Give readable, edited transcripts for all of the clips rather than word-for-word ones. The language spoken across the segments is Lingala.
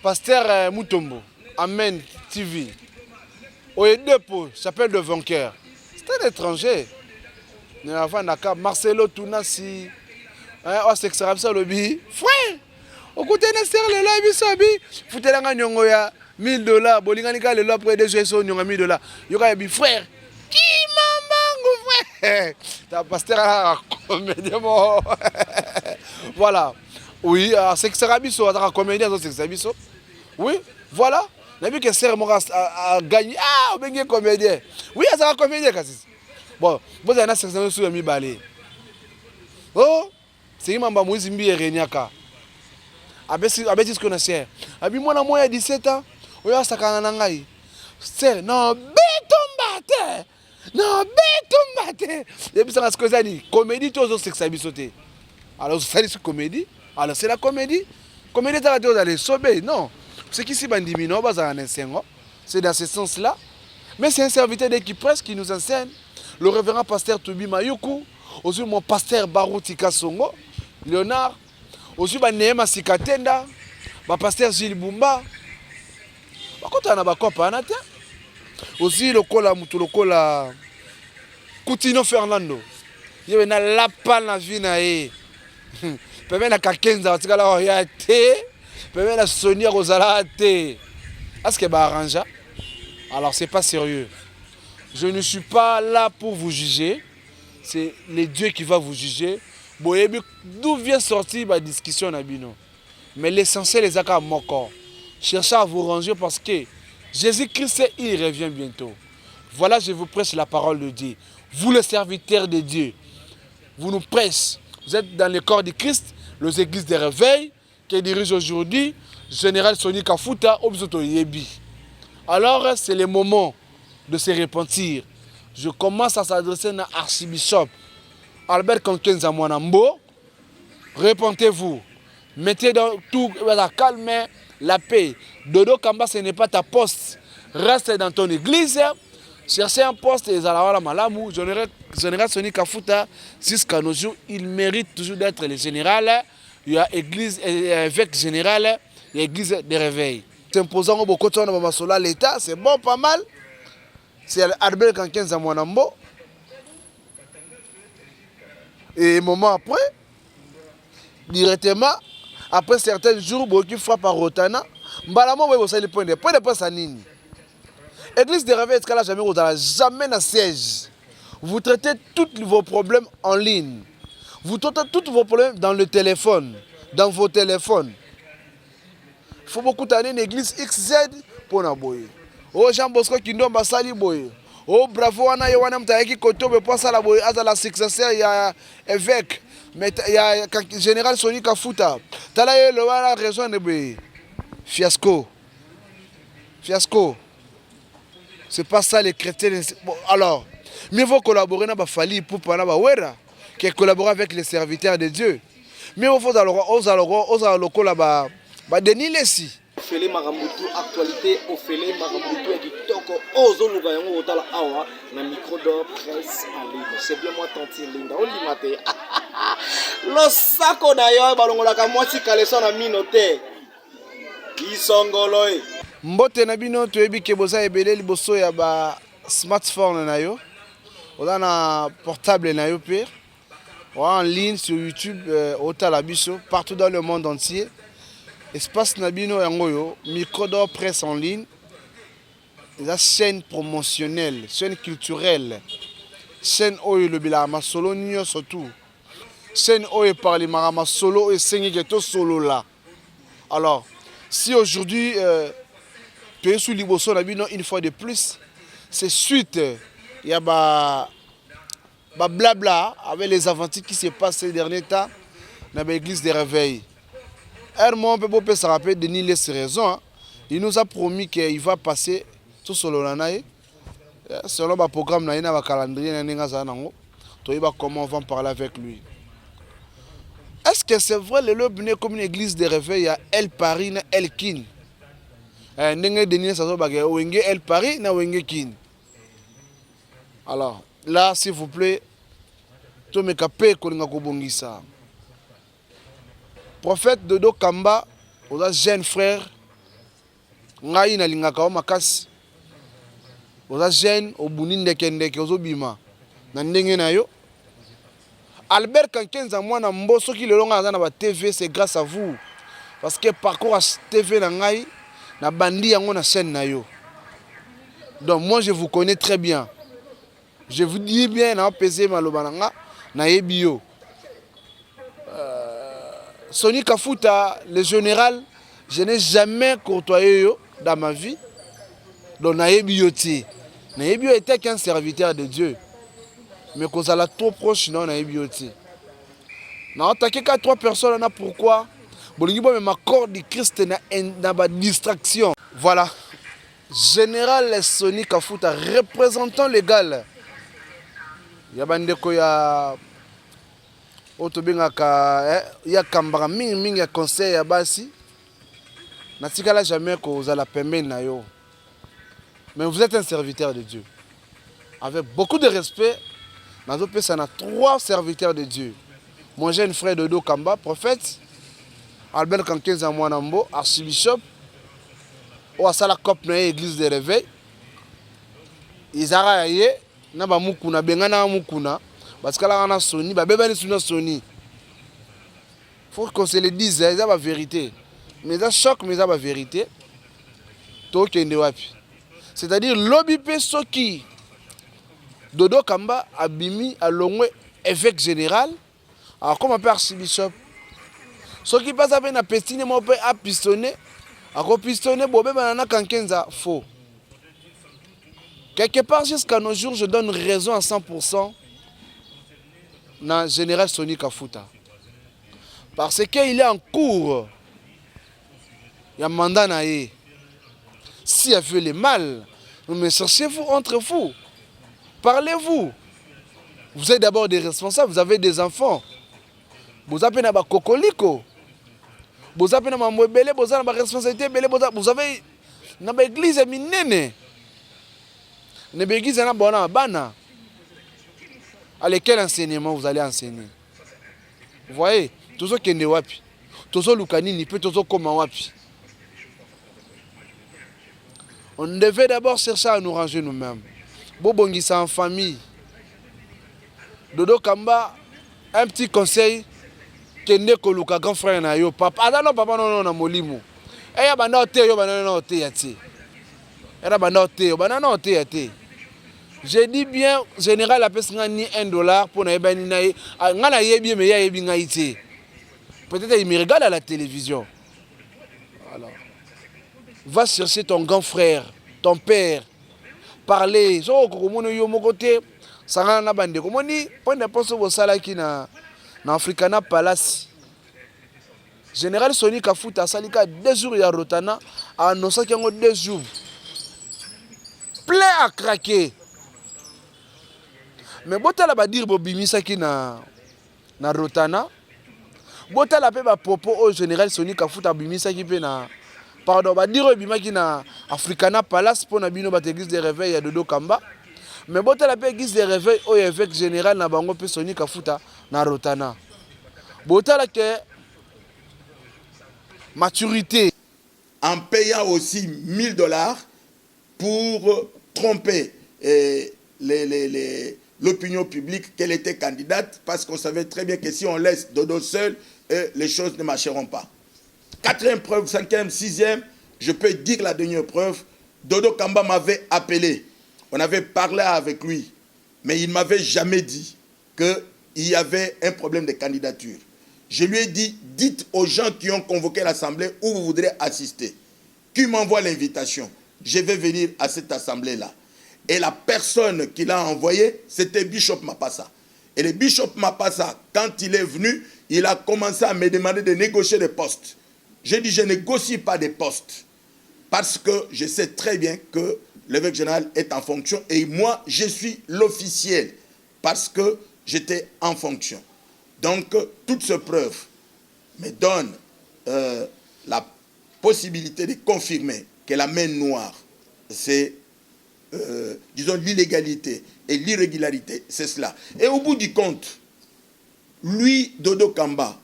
Pasteur Mutombo, Amen TV. Au Edepo, chapelle de Vainqueur. C'est un étranger. Marcelo Tounassi. On s'exclame sur le bi. Frère, au côté de serre le là, bisabi. Foutelanga nyongo ya $1000. Bolinganika le là après des jeux sur nyonga $1000. Yoka bi frère. Qui m'embango frère. Ta pasteur a comédien bon. Voilà. Oui, c'est que Sarabiso a comédien dans Sarabiso. Oui, voilà. On a vu que Serre a gagné. Ah, on a comédien. Oui, ça a comédien. Bon, vous avez un section sur le balai. Oh, c'est un peu moins imbi et Renyaka. Avec ce qu'on a fait. Avec moi, il y a 17 ans. Il y a ça quand on a eu. C'est non, béton. Non, béton. Et puis ça a ce que ça dit. Comédie, tout ça, c'est que ça a sauté. Alors, ça dit comédie. Alors, c'est la comédie. Comédie, tu vas aller sauver. Non. Ce qui s'est bandit, c'est dans ce sens-là. Mais c'est un serviteur d'équipe presse qui nous enseigne. Le révérend pasteur Tobi Mayuku. Aussi, mon pasteur Barouti Kasongo. Léonard. Aussi, Néma Sikatenda. Pasteur Gilles Bumba. Quand on a un aussi, le Kola Coutinho Fernando. Il y a la panne la vie. Peut-être na Kakenza, tu vas y aller. Peut-être na Sonia Rosala. Est-ce que va arranger? Alors c'est pas sérieux. Je ne suis pas là pour vous juger. C'est les dieux qui va vous juger. D'où vient sortir la discussion Nabino? Mais l'essentiel est à mon corps. Cherchez à vous ranger parce que Jésus-Christ il revient bientôt. Voilà, je vous prêche la parole de Dieu. Vous les serviteurs de Dieu, vous nous prêchez. Vous êtes dans le corps de Christ, les églises de réveil, qui dirige aujourd'hui, Général Soni Kafuta, Obzoto Yebi. Alors, c'est le moment de se repentir. Je commence à s'adresser à l'archibishop Albert Kankenza Mwanambo. Repentez-vous. Mettez dans tout la calme, la paix. Dodo Kamba, ce n'est pas ta poste. Reste dans ton église. Cherchez un poste et Zalawala Malamou. Général Soni Kafuta, jusqu'à nos jours, il mérite toujours d'être le général. Il y a église, évêque général, il y a église de réveil. S'imposant au Bokoton de Masola, l'État, c'est bon, pas mal. C'est Albert Kankenza Mwanambo. Et un moment après, directement, après certains jours, qui frappe par Rotana, Mbalamo va vous le point de Passanini. Église de réveil, jamais na siège. Vous traitez tous vos problèmes en ligne. Vous traitez tous vos problèmes dans le téléphone, dans vos téléphones. Il faut beaucoup d'années une église XZ pour nous boyer. Oh Jean Bosco qui nous a sali boyer. Oh bravo Anna Yowana Mtaeki Koto me passe à la boyer. À la successeur il y a évêque, mais il y a général Soni Kafuta. T'as la raison de boyer. Fiasco. Fiasco. C'est pas ça les chrétiens. Bon, alors, mieux vaut collaborer dans Bafali pour parler à que collaborer avec les serviteurs de Dieu. Mais il faut alors collaborer. Denis Lessi. Ophélie Marambutu, actualité, Ophélie Marambutu et Kitoko, Ozo Lugayango, Otala Awa, na micro d'or presse en ligne. C'est bien moi, Tanti Linda, on dit maté. Le saco d'ailleurs, balongola kamwasi kaleson na minote. Isongoloy. Mbote na bino toyebi ke boza ebele liboso ya ba smartphone na yo. Oza na portable na yo pe. En ligne sur YouTube, Otala Biso, partout dans le monde entier. Espace Nabino Yangoyo, micro d'or presse en ligne, la chaîne promotionnelle, chaîne culturelle, chaîne Oyo le Bilama Solo Nyo surtout, chaîne Oyo par les Marama Solo et Sengigeto Solo là. Alors, si aujourd'hui, tu es sous Liboso Nabino une fois de plus, c'est suite, il y a blabla avec les aventures qui se passent ces derniers temps dans l'église des réveils. Hermon peut se rappeler de Denis les raisons. Il nous a promis qu'il va passer tout sur le selon le programme, il y a un calendrier. Comment on va parler avec lui. Est-ce que c'est vrai le lobe comme une église de réveil à El Paris na El Kin? El Paris na Wenge Kin. Alors là, s'il vous plaît, tout me capé qu'on a Prophète Dodo Kamba, aux jeunes frères ngai nalingaka o makasi oza jeune obuni ndeke ozobima na ndenge na yo. Albert Kankenza mwana mbo soki lelo nga aza na ba TV c'est grâce à vous parce que parcours à TV na ngai na bandi yango na chaîne na yo. Donc moi je vous connais très bien. Je vous dis bien na pesé maloba nga na yebi yo. Sony Kafuta, le général, je n'ai jamais côtoyé yo dans ma vie. Donc na yebi yo ti. Na yebi yo était qu'un serviteur de Dieu. Mais qu'on a trop proche non na yebi yo ti. Na attaqué qu'à 3 personnes na pourquoi bolingi bo même accord de Christ na ba distraction. Voilà. Général Sony Kafuta, représentant légal. Ya bandeko ya otobengaka ya kambara mingi ya conseil ya basi. Natikala jamais que vous allez pembeni na yo. Mais vous êtes un serviteur de Dieu. Avec beaucoup de respect, nazo pesa na 3 serviteurs de Dieu. Mon jeune frère Dodo Kamba, prophète, Albert Kankenza Mwanambo, archibishop, ou à la COP na église de réveil. Izara ye na ba mukuna bengana mukuna parce que là on a Sony, ba beba ni Sony. Faut qu'on se le dise, c'est la vérité. Mais ça choque, mais ça la vérité. To kende wapi. C'est-à-dire lobby pe soki Dodo Kamba abimi alongwe évêque général. Alors comme appelle archibishop. Soki passe avec na pestine mo pe a pistonné. Ako pistonné bobe banana Kankenza faux. Quelque part jusqu'à nos jours, je donne raison à 100% dans général Sony Kafuta. Parce qu'il est en cours. Il y a un mandat naïe. S'il y a fait le mal, mais cherchez-vous entre vous. Parlez-vous. Vous êtes d'abord des responsables, vous avez des enfants. Vous avez des cocoliko. Vous avez des responsabilités, vous avez une église minene. Ne béguise na bona bana. Allez, quel enseignement vous allez enseigner? Vous voyez, tout ce qui est wapi, tout ce lukani ni peut tout ce comme wapi. On devait d'abord chercher à nous ranger nous-mêmes. Bobongisa en famille. Dodo Kamba, un petit conseil. Kende koluka grand frère na yo papa. Ah non papa non na molimo. Eh ya bana ote yo bana na ote yati. Era bana ote yo bana na ote yati. J'ai dit bien, général a payé $1 pour na ebani na ye. Ngana yebi me ya yebi ngaiti. Peut-être il me regarde à la télévision. Alors, va chercher ton grand frère, ton père. Parler. So komono yo mokote sanga na bande komoni pona poso bo sala ki na Africana Palace. Général Sony Kafuta salika 2 jours ya Rotana a annoncé qu'il y a 2 jours. Plein à craquer. Mais botala ba dire bobimisa ki na Rotana. Botala pe ba propos au général Sony Kafuta bimisa ki pe na pardon ba dire bimaki na Africana Palace pour na bino ba église de réveil ya Dodo Kamba. Mais botala pe église de réveil au évêque général na bango pe Sony Kafuta na Rotana. Botala que maturité en payant aussi $1000 pour tromper l'opinion publique qu'elle était candidate, parce qu'on savait très bien que si on laisse Dodo seul, les choses ne marcheront pas. 4e preuve, 5e, 6e, je peux dire la dernière preuve, Dodo Kamba m'avait appelé, on avait parlé avec lui, mais il ne m'avait jamais dit qu'il y avait un problème de candidature. Je lui ai dit, dites aux gens qui ont convoqué l'assemblée où vous voudrez assister, qui m'envoie l'invitation, je vais venir à cette assemblée-là. Et la personne qui l'a envoyé, c'était Bishop Mapassa. Et le Bishop Mapassa, quand il est venu, il a commencé à me demander de négocier des postes. J'ai dit, je ne négocie pas des postes. Parce que je sais très bien que l'évêque général est en fonction. Et moi, je suis l'officiel. Parce que j'étais en fonction. Donc, toute cette preuve me donne la possibilité de confirmer que la main noire, c'est disons l'illégalité et l'irrégularité, c'est cela. Et au bout du compte, lui, Dodo Kamba,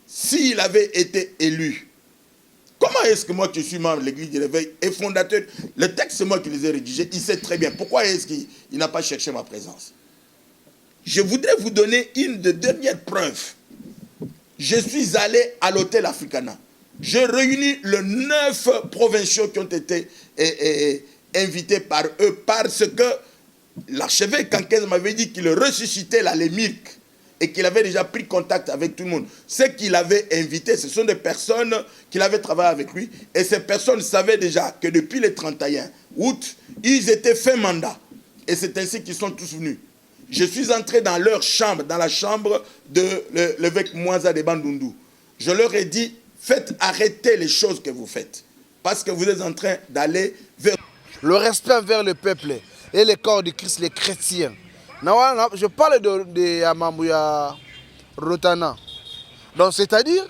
s'il avait été élu Comment est-ce que moi qui suis membre de l'église de l'éveil et fondateur, le texte c'est moi qui les ai rédigés, il sait très bien. Pourquoi est-ce qu'il n'a pas cherché ma présence? Je voudrais vous donner une de dernières preuves. Je suis allé à l'hôtel Africana. J'ai réuni les 9 provinciaux qui ont été invités par eux parce que l'archevêque Kankenza m'avait dit qu'il ressuscitait la lémirque et qu'il avait déjà pris contact avec tout le monde. Ceux qu'il avait invités, ce sont des personnes qu'il avait travaillé avec lui. Et ces personnes savaient déjà que depuis le 31 août, ils étaient fin mandat. Et c'est ainsi qu'ils sont tous venus. Je suis entré dans leur chambre, dans la chambre de l'évêque Mwanza de Bandundu. Je leur ai dit, faites arrêter les choses que vous faites. Parce que vous êtes en train d'aller vers... Le respect envers le peuple et le corps de Christ, les chrétiens. Je parle de Amamouya Rotana. Donc, c'est-à-dire,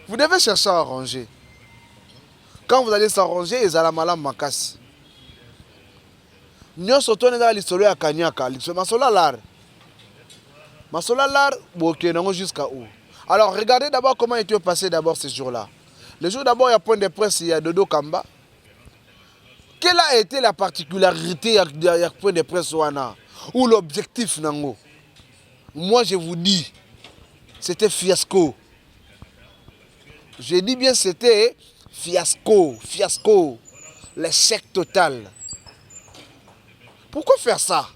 vous devez chercher à arranger. Quand vous allez s'arranger, ils allont mal makasi. Nous sommes dans l'histoire à Kanyaka. Masola jusqu'à où? Alors, regardez d'abord comment était passé d'abord ce jour-là. Le jour d'abord, il y a point de presse, il y a Dodo Kamba. Quelle a été la particularité de point de presse ou l'objectif nango? Moi je vous dis, c'était fiasco. Je dis bien c'était fiasco, l'échec total. Pourquoi faire ça?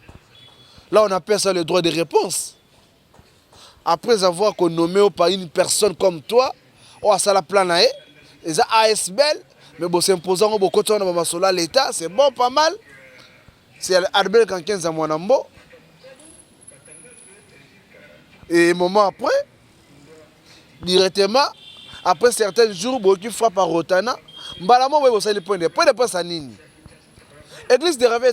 Là on appelle ça le droit de réponse. Après avoir nommé par une personne comme toi, oh ça la planae, et ça ASBL. Mais bon, c'est imposant, beaucoup de l'État, c'est bon, pas mal. C'est Albert Kankenza Mwanambo. Et un moment après, directement, après certains jours, beaucoup frappent par Rotana. Mbalamo, vous avez le point de presse à Nini. Église de Réveil,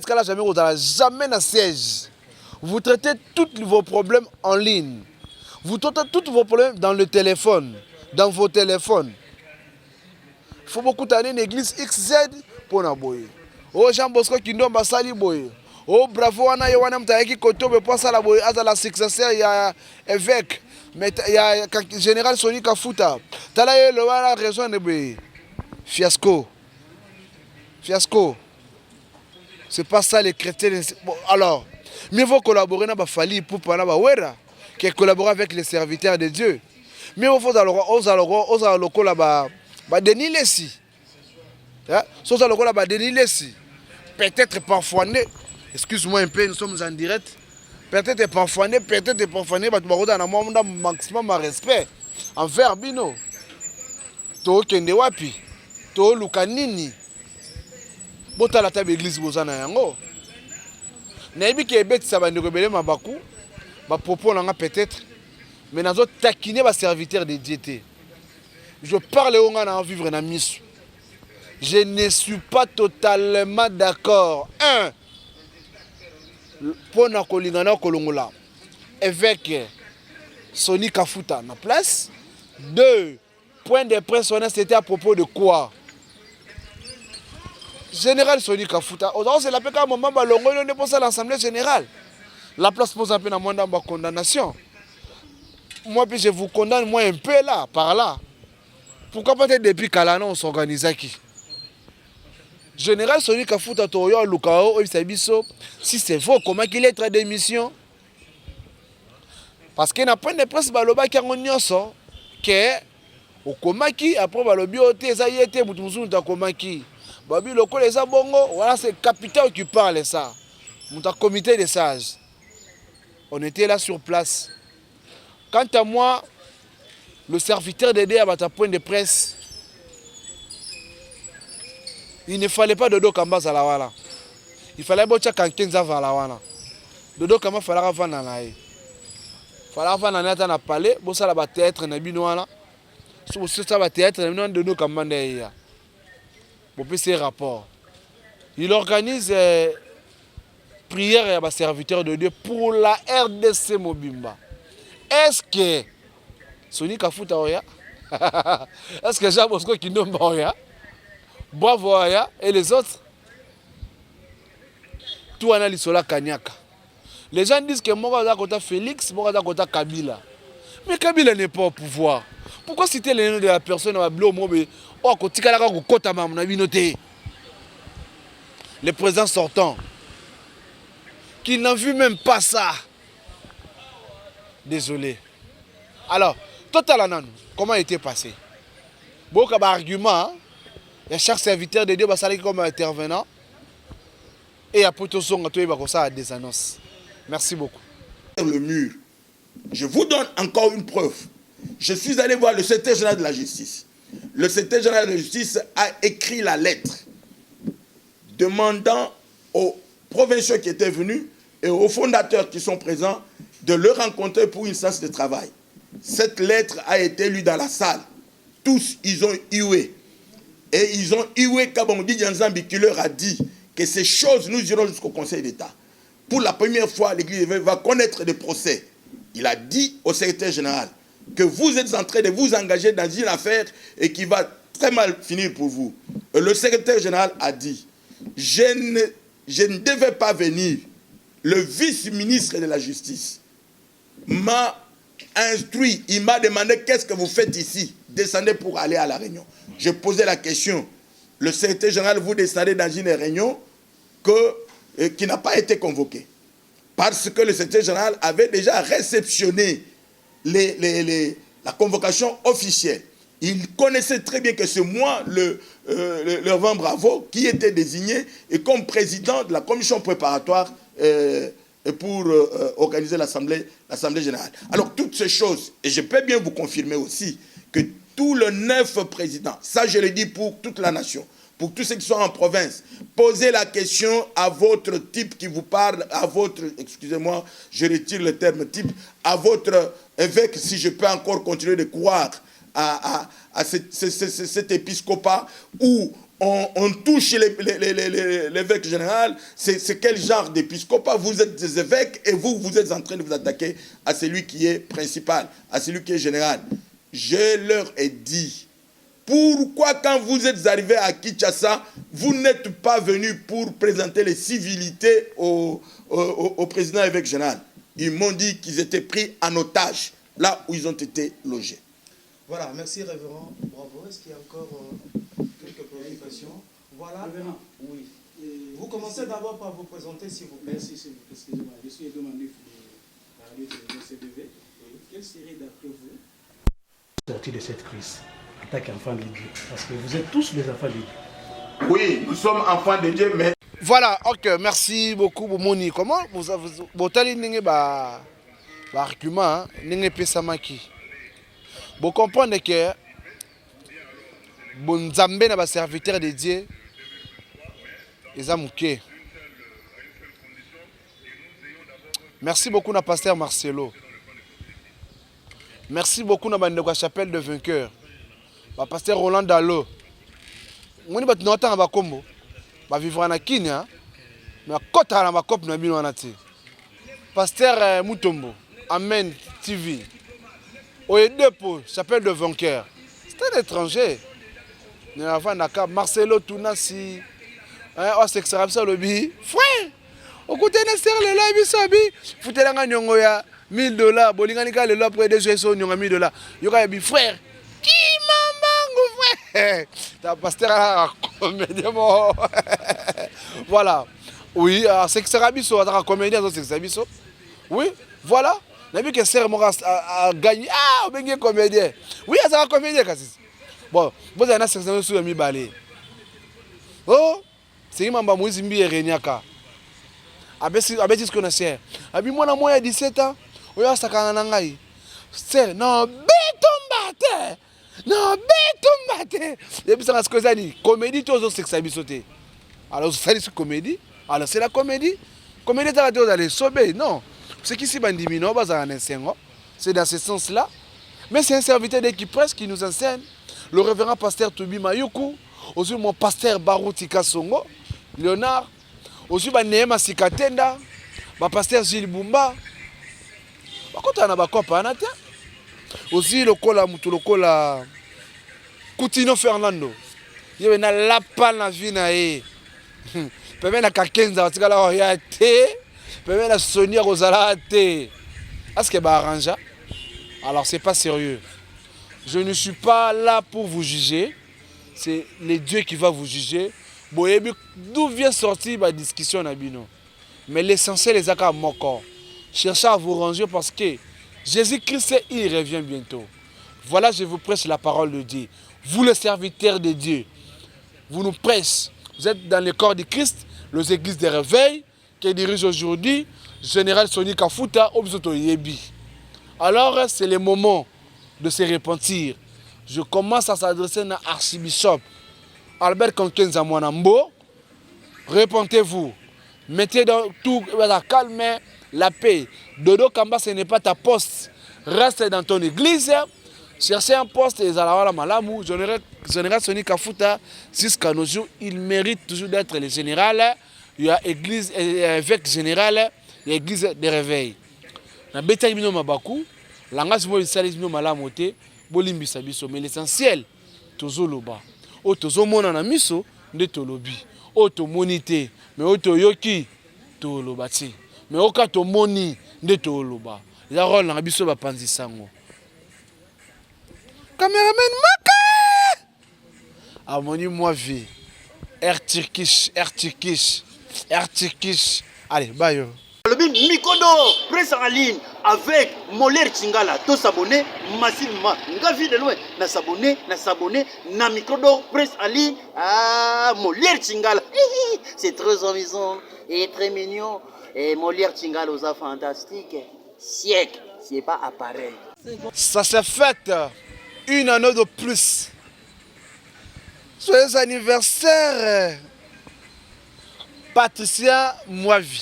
jamais dans siège. Vous traitez tous vos problèmes en ligne. Vous traitez tous vos problèmes dans le téléphone, dans vos téléphones. Il faut beaucoup d'années une église XZ pour na boye. Oh Jean Bosco Kindomba sali boye. Oh bravo wana yowana mtaeki kotobe pour ça la boye aza la successeur ya évêque. Mais il y a général Soni Kafuta. Tala ye le wala raison de boye. Fiasco. C'est pas ça les chrétiens. Bon, alors, mieux vaut collaborer na ba fali pour pana ba wera que collaborer avec les serviteurs de Dieu. Mieux vaut alors lokola ba peut-être parfois, excuse-moi un peu, nous sommes en direct. Peut-être parfois, maximum de respect envers Bino. To kende wapi, to lukanini. Bota la table église bozana yango. Naibi ki ebeti sa bandi rebele mabaku, ba propos nanga peut-être, mais nazo taquiner ba serviteur de Dieu. Je parle au gars à vivre dans mission. Je ne suis pas totalement d'accord. 1. Pour na kolingana kolongola. Évêque Soni Kafuta na place. 2. Point de presse c'était à propos de quoi? Général Soni Kafuta. Aujourd'hui c'est la PK moment balongo on est pour ça l'assemblée générale. La place pose un peu dans moins de condamnation. Moi puis je vous condamne moi un peu là par là. Pourquoi peut-être depuis Kalana on s'organise qui? Général Soni Kafuta Toyo Lukao Oisabiso, si c'est faux, comment qu'il est très d'émission? Parce qu'il n'a pas de presse baloba qui a un que au Komaki, après balobi ote, ça y était, Moutoumouzou ta Komaki. Babi loko les abongo, voilà c'est le capitaine qui parle ça. Mouta comité des sages. On était là sur place. Quant à moi, le serviteur d'aider à ta point de presse, il ne fallait pas Dodo Kamba Zalawana. Il fallait Bocha Kankenza Valawana. Dodo Kamba fallait avoir nanaï. Fallait avoir nanaï na palais, bossa la théâtre na binoana. Sur ça va théâtre na binoana Dodo Kamba ndeya. Pour ces rapports. Il organise prière à serviteur de Dieu pour la RDC Mobimba. Est-ce que Soni Kafuta Oya? Est-ce que Jean Bosco Kindomba Oya? Bravo Oya et les autres? Tout analyse sur la Kanyaka. Les gens disent que Moga Kota Félix, Moga Kota Kabila. Mais Kabila n'est pas au pouvoir. Pourquoi citer les noms de la personne à Blo Mobe? Oh, le président sortant, qui n'a vu même pas ça. Désolé. Alors, Total Anan, comment était passé? Beaucoup d'arguments. Il y a chaque serviteur de Dieu va salir comme intervenant. Et après tout ça, on a des annonces. Merci beaucoup. Le mur. Je vous donne encore une preuve. Je suis allé voir le secrétaire général de la justice. Le secrétaire général de la justice a écrit la lettre demandant aux provinciaux qui étaient venus et aux fondateurs qui sont présents de le rencontrer pour une séance de travail. Cette lettre a été lue dans la salle. Tous, ils ont hué. Et ils ont hué Kabondi Dianzambi qui leur a dit que ces choses, nous irons jusqu'au Conseil d'État. Pour la première fois, l'Église va connaître des procès. Il a dit au secrétaire général que vous êtes en train de vous engager dans une affaire et qui va très mal finir pour vous. Et le secrétaire général a dit, je ne devais pas venir. Le vice-ministre de la Justice m'a instruit, il m'a demandé qu'est-ce que vous faites ici. Descendez pour aller à la réunion. J'ai posé la question. Le secrétaire général, vous descendez dans une réunion qui n'a pas été convoquée. Parce que le secrétaire général avait déjà réceptionné la convocation officielle. Il connaissait très bien que c'est moi, le Reverend Bravo, qui était désigné et comme président de la commission préparatoire pour organiser l'Assemblée générale. Alors, toutes ces choses, et je peux bien vous confirmer aussi, que tous les 9 présidents, ça je le dis pour toute la nation, pour tous ceux qui sont en province, posez la question à votre type qui vous parle, à votre, excusez-moi, je retire le terme type, à votre évêque, si je peux encore continuer de croire à cet épiscopat où on touche l'évêque général, c'est quel genre d'épiscopat? Vous êtes des évêques et vous êtes en train de vous attaquer à celui qui est principal, à celui qui est général. Je leur ai dit, pourquoi quand vous êtes arrivés à Kinshasa, vous n'êtes pas venus pour présenter les civilités au président évêque général? Ils m'ont dit qu'ils étaient pris en otage, là où ils ont été logés. Voilà, merci révérend. Bravo. Est-ce qu'il y a encore quelques préoccupations? Voilà. Révérend. Oui. Vous commencez d'abord par vous présenter, s'il vous plaît. Merci, excusez-moi. Je suis demandé de parler de CDV. Quelle serait, d'après vous, sortie de cette crise en tant qu'enfant de Dieu? Parce que vous êtes tous des enfants de Dieu. Oui, nous sommes enfants de Dieu, mais... Voilà, ok, merci beaucoup, Moni. Comment vous avez argument, vous comprenez que bon Zambé n'a pas serviteur de Dieu, ils ont mouqué. Merci beaucoup à pasteur Marcelo. Merci beaucoup à la chapelle de vainqueurs. Pasteur Roland Dalo. On est maintenant à Bakombo. Va vivre en Kenya, mais à côté de la COP, nous avons pasteur Mutombo, Amen TV. Oedepo, chapelle de vainqueurs. C'est un étranger. Nous avons Marcelo Tounassi. On s'est extrait ça le bi. Frère, au côté de Serre, là, il s'habille. Foutez la gagne, $1000. Bolinganika, le après des jouets, $1000. Il y aura un frère. Qui m'en frère? T'as pasteur à comédien. Voilà. Oui, c'est extrait biso. T'as comédien, c'est extrait biso. Oui, voilà. On a vu que Serre a gagné. Ah, on est comédien. Oui, c'est un comédien. Bon, vous avez un section sur le mi-balé. Oh, c'est un membre de Mbi et Renyaka. Avec ce qu'on a fait. Avec moi, il y a 17 ans. Oui, c'est un nangai. C'est non, béton. Non, béton. Et puis, c'est ce que ça dit. Comédie, tous autres, c'est que ça a sauté. Alors, ça dit comédie. Alors, c'est la comédie. Comédie, ça va dire d'aller sauver. Non. Ce qui s'est bandit, c'est dans ce sens-là. Mais c'est un serviteur d'équipe presse qui nous enseigne. Le révérend pasteur Toubi Mayuku, aussi mon pasteur Barouti Kasongo, Léonard, aussi Néma Sikatenda, pasteur Gilles Bumba, aussi le Kola Coutinho Fernando. Il y a un lapin dans la vie. Il y a un 15 ans, il y a un Sonia Rosala. Est-ce que c'est arrangé? Alors, c'est pas sérieux. Je ne suis pas là pour vous juger. C'est le Dieu qui va vous juger. D'où vient sortir la discussion Nabino. Mais l'essentiel est à mon corps. Cherchez à vous ranger parce que Jésus-Christ, il revient bientôt. Voilà, je vous prêche la parole de Dieu. Vous, les serviteurs de Dieu, vous nous prêchez. Vous êtes dans le corps de Christ, les églises de réveil, qui dirige aujourd'hui, Général Soni Kafuta, Obzoto Yebi. Alors, c'est le moment de se repentir. Je commence à s'adresser à l'archibishop Albert Konkenza Mwanambo. Repentez-vous. Mettez dans tout la calme, la paix. Dodo Kamba, ce n'est pas ta poste. Reste dans ton église. Cherchez un poste et Zalawala Malamou. Général Soni Kafuta, jusqu'à nos jours, il mérite toujours d'être le général. Il y a église, évêque général, il y a église de réveil. Na beta ibino mabaku, langage mo isalis no malamote, bolimbi sabiso, mais l'essentiel tozo loba. O tozo mona na miso nde tolobi. O to monite, mais o to yoki to loba ti. Mais o ka to moni nde to loba. La rôle na biso ba panzi sango. Cameraman maka. Amoni moi vie. Air Turkish. Allez, bye. Le Mikodo, presse en ligne avec Moller Chingala. Tous s'abonner massivement. Ngavi de loin. Na s'abonner, na Mikodo, presse en ligne. Ah, Moller Chingala. C'est très amusant et très mignon. Et Moller Chingala aux fantastique. Siècle, c'est pas appareil. Ça s'est fait une année de plus. Joyeux anniversaire, Patricia Moavi.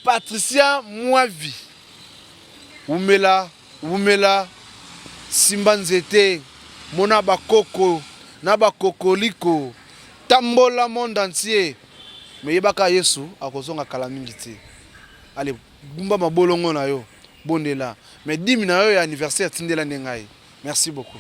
Patricia Moavi. Oumela, Simbanzete, Mona Bakoko, Nabakokoliko, Tambola monde entier. Mais yebaka Yesu, akozonga kalamingiti. Allez, Bumba Mabolongo na yo, bondela. Mais 10 minutes anniversaire Tindela Nengai. Merci beaucoup.